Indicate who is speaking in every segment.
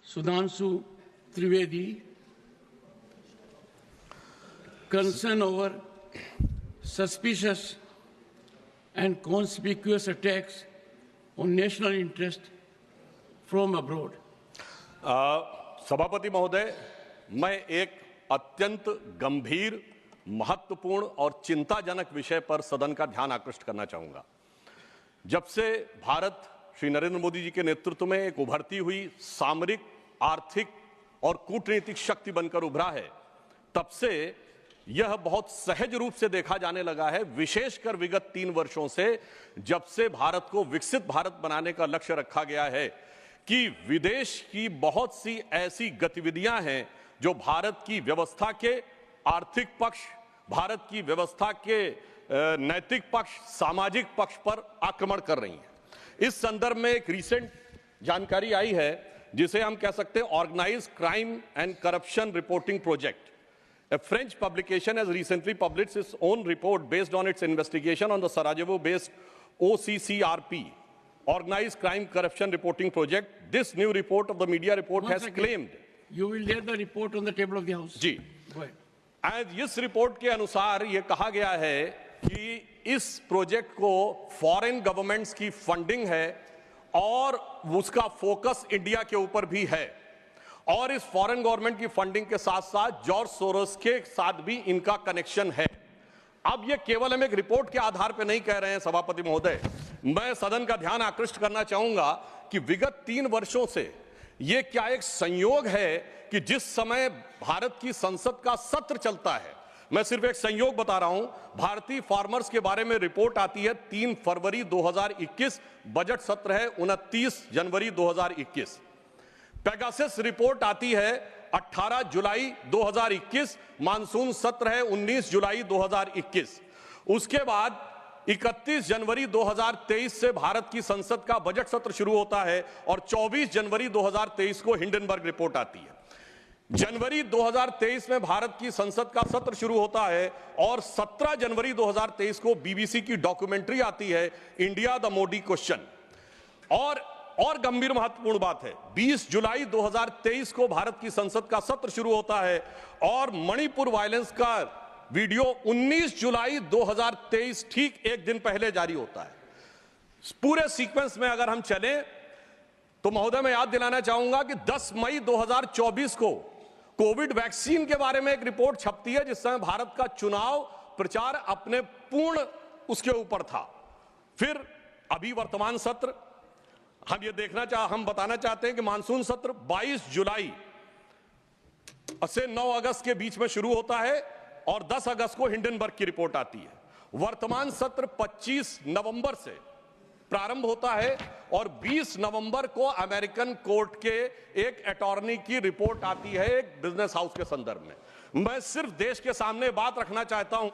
Speaker 1: Sudhanshu Trivedi, concern over suspicious and conspicuous attacks on national interest from abroad.
Speaker 2: सभापति महोदय, मैं एक अत्यंत गंभीर, महत्वपूर्ण और चिंताजनक विषय पर सदन का ध्यान आकृष्ट करना चाहूंगा। जब से भारत श्री नरेंद्र मोदी जी के नेतृत्व में एक उभरती हुई सामरिक, आर्थिक और कूटनीतिक शक्ति बनकर उभरा है, तब से यह बहुत सहज रूप से देखा जाने लगा है, विशेषकर विगत 3 वर्षों से, जब से भारत को विकसित भारत बनाने का लक्ष्य रखा गया है, कि विदेश की बहुत सी ऐसी गतिविधियां हैं जो भारत की व्यवस्था के आर्थिक पक्ष, भारत की व्यवस्था के नैतिक पक्ष, सामाजिक पक्ष पर आक्रमण कर रही हैं। इस संदर्भ में एक रिसेंट जानकारी आई है जिसे हम कह सकते हैं organised crime and corruption reporting project. A French publication has recently published its own report based on its investigation on the Sarajevo-based OCCRP, Organized Crime Corruption Reporting Project. This new report of the media report has claimed.
Speaker 1: You will lay the report on the table of the House.
Speaker 2: जी।
Speaker 1: Go ahead.
Speaker 2: And इस report के अनुसार ये कहा गया है कि इस प्रोजेक्ट को फॉरेन गवर्नमेंट्स की फंडिंग है और उसका फोकस इंडिया के ऊपर भी है, और इस फॉरेन गवर्नमेंट की फंडिंग के साथ साथ जॉर्ज सोरोस के साथ भी इनका कनेक्शन है। अब ये केवल हम एक रिपोर्ट के आधार पर नहीं कह रहे हैं सभापति महोदय, मैं सदन का ध्यान आकृष्ट करना चाहूंगा कि विगत 3 वर्षों से ये क्या एक संयोग है कि जिस समय भारत की संसद का सत्र चलता है, मैं सिर्फ एक संयोग बता रहा हूं, भारतीय फार्मर्स के बारे में रिपोर्ट आती है 3 फरवरी 2021, बजट सत्र है 29 जनवरी 2021। पेगासस रिपोर्ट आती है 18 जुलाई 2021, मानसून सत्र है 19 जुलाई 2021। उसके बाद 31 जनवरी 2023 से भारत की संसद का बजट सत्र शुरू होता है और 24 जनवरी 2023 को हिंडनबर्ग रिपोर्ट आती है। जनवरी 2023 में भारत की संसद का सत्र शुरू होता है और 17 जनवरी 2023 को बीबीसी की डॉक्यूमेंट्री आती है, इंडिया द मोदी क्वेश्चन। और गंभीर महत्वपूर्ण बात है, 20 जुलाई 2023 को भारत की संसद का सत्र शुरू होता है और मणिपुर वायलेंस का वीडियो 19 जुलाई 2023 ठीक एक दिन पहले जारी होता है। पूरे सीक्वेंस में अगर हम चलें तो महोदय मैं याद दिलाना चाहूंगा कि 10 मई 2024 को कोविड वैक्सीन के बारे में एक रिपोर्ट छपती है, जिस समय भारत का चुनाव प्रचार अपने पूर्ण उसके ऊपर था। फिर अभी वर्तमान सत्र हम बताना चाहते हैं कि मानसून सत्र 22 जुलाई से 9 अगस्त के बीच में शुरू होता है और 10 अगस्त को हिंडनबर्ग की रिपोर्ट आती है। वर्तमान सत्र 25 नवंबर से प्रारंभ होता है और 20 नवंबर को अमेरिकन कोर्ट के एक अटॉर्नी की रिपोर्ट आती है एक बिजनेस हाउस के संदर्भ में। मैं सिर्फ देश के सामने बात रखना चाहता हूं।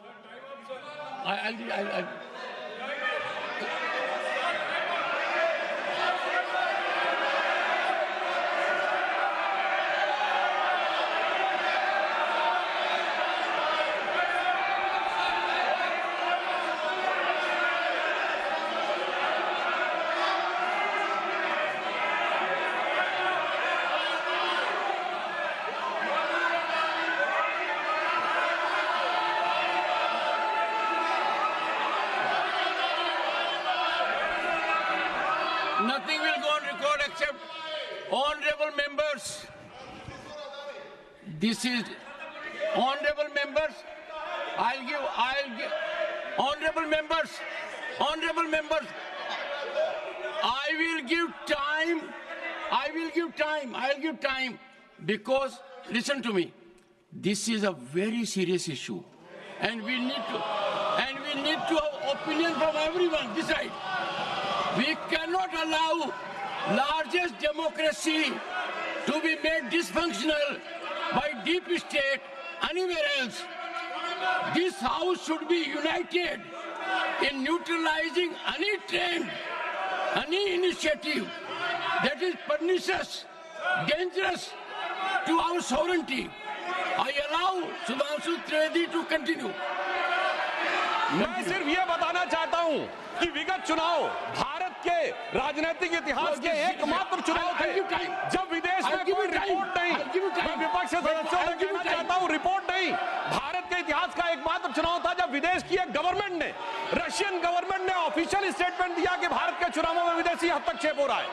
Speaker 1: Nothing will go on record except honorable members. This is honorable members. I'll give honorable members. I will give time because listen to me. This is a very serious issue and we need to have opinion from everyone this side. We cannot allow largest democracy to be made dysfunctional by deep state anywhere else. This house should be united in neutralizing any trend, any initiative that is pernicious, dangerous to our sovereignty. I allow Sudhanshu Trivedi to continue.
Speaker 2: मैं सिर्फ ये बताना चाहता हूं कि विगत चुनाव भारत के राजनीतिक इतिहास के एकमात्र चुनाव थे जब विदेश में कोई हूं, रिपोर्ट नहीं, भारत के इतिहास का एकमात्र चुनाव था जब विदेश की एक गवर्नमेंट ने, रशियन गवर्नमेंट ने ऑफिशियल स्टेटमेंट दिया कि भारत के चुनावों में विदेशी हस्तक्षेप हो रहा है।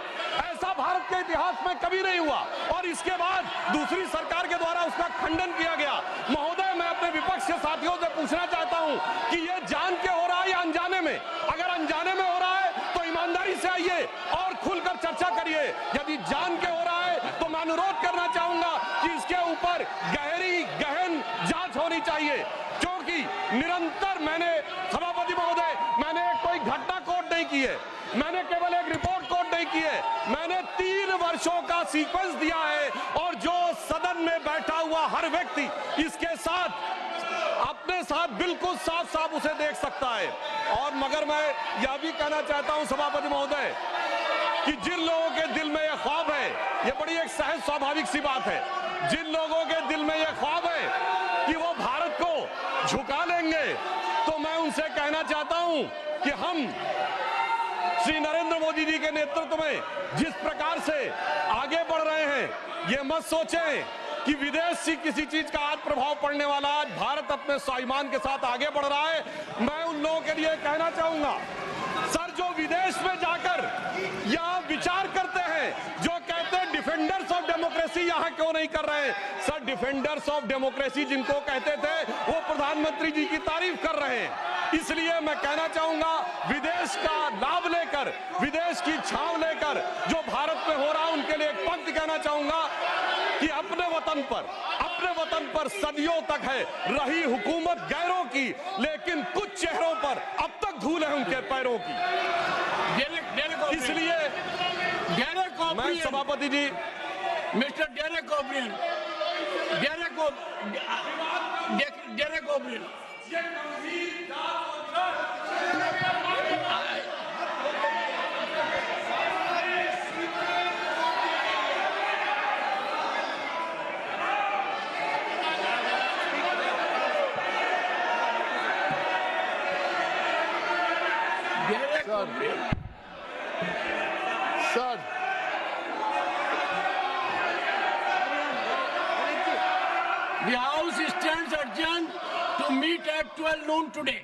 Speaker 2: ऐसा भारत के इतिहास में कभी नहीं हुआ और इसके बाद दूसरी सरकार के द्वारा उसका खंडन किया गया। महोदय, मैं अपने विपक्ष के साथियों से पूछना चाहता हूं कि यह जान के हो रहा है या अनजाने में? अगर अनजाने में हो रहा है तो ईमानदारी से आइए और खुलकर चर्चा करिए। यदि जान के हो रहा है तो मैं अनुरोध करना चाहूंगा कि इसके ऊपर गहन जांच होनी चाहिए, क्योंकि निरंतर सभापति महोदय, मैंने कोई घटना कोट नहीं की है, मैंने केवल एक रिपोर्ट कोट नहीं की है, मैंने 3 वर्षों का सीक्वेंस दिया है और जो सदन में बैठा हुआ हर व्यक्ति इसके साथ अपने साथ बिल्कुल साफ साफ उसे देख सकता है। और मगर मैं यह भी कहना चाहता हूं सभापति महोदय कि जिन लोगों के दिल में यह ख्वाब है, यह बड़ी एक सहज स्वाभाविक सी बात है, जिन लोगों के दिल में यह ख्वाब है कि वो भारत को झुका लेंगे, तो मैं उनसे कहना चाहता हूं कि हम श्री नरेंद्र मोदी जी के नेतृत्व में जिस प्रकार से आगे बढ़ रहे हैं, ये मत सोचें कि विदेश से किसी चीज का आज प्रभाव पड़ने वाला। आज भारत अपने स्वाभिमान के साथ आगे बढ़ रहा है। मैं उन लोगों के लिए कहना चाहूंगा, सर, जो विदेश में जाकर यह विचार करते हैं, जो कहते हैं डिफेंडर्स ऑफ डेमोक्रेसी यहां क्यों नहीं कर रहे हैं? सर, डिफेंडर्स ऑफ डेमोक्रेसी जिनको कहते थे वो प्रधानमंत्री जी की तारीफ कर रहे हैं। इसलिए मैं कहना चाहूंगा, विदेश का लाभ लेकर, विदेश की छाव लेकर जो भारत में हो रहा है, उनके लिए एक पंक्ति कहना चाहूंगा कि अपने वतन पर सदियों तक है रही हुकूमत गैरों की, लेकिन कुछ चेहरों पर अब तक धूल है उनके पैरों की। इसलिए मैं सभापति ji,
Speaker 1: mister Derek O'Brien,
Speaker 3: Sir.
Speaker 1: The House stands adjourned to meet at 12 noon today.